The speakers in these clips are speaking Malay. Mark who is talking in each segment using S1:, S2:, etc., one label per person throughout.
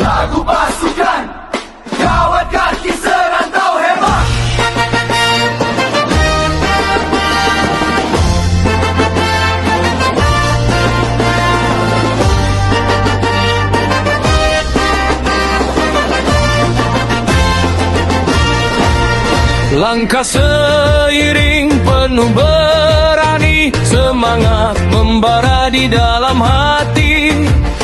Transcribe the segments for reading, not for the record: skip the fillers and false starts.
S1: Lagu pasukan Kawat kaki serantau hebat.
S2: Langkah seiring penuh berani, semangat membara di dalam hati,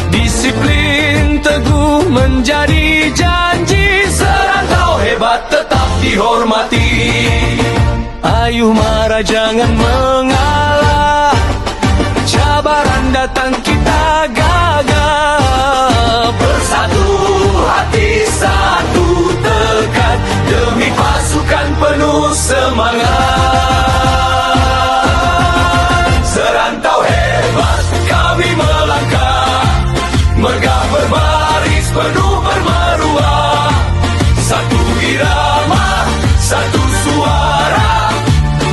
S2: disiplin teguh menjadi janji, serantau hebat tetap dihormati. Ayuh mara jangan mengalah, cabaran datang kita gagah. Bersatu hati satu tekad, demi pasukan penuh semangat. Serantau hebat kami melangkah, megah berbaris penuh bermaruah. Satu irama, satu suara,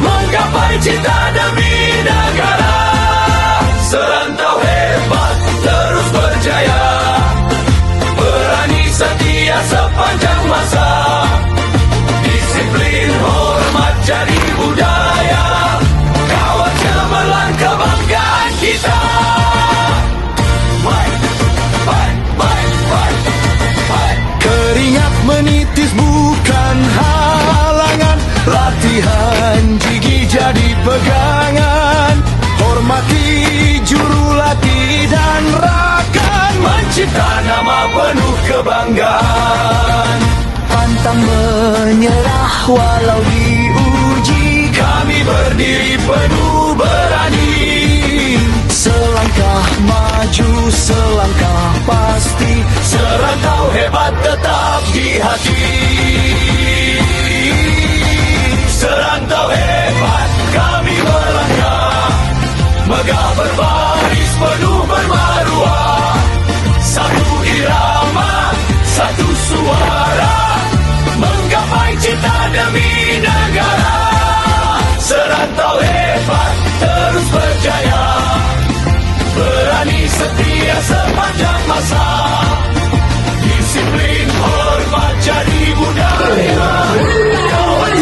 S2: menggapai cita demi negara. Serantau hebat terus berjaya, berani setia sepanjang masa. Disiplin hormat jadi budaya, kawat cemerlang kebanggaan kita. Fight, fight, fight, fight, fight. Keringat menitis bukan halangan, latihan gigi jadi pegangan. Hormati jurulatih dan rakan, mencipta nama penuh kebanggaan. Pantang menyerah walau diuji, kami berdiri penuh berani. Selangkah maju, selangkah pasti, serantau hebat tetap di hati. Serantau hebat kami melangkah, megah berbaris penuh bermaruah. Satu irama, satu suara, menggapai cita demi negara. Serantau hebat terus berjaya, berani setia sepanjang masa. Disiplin hormat jadi budaya, kawat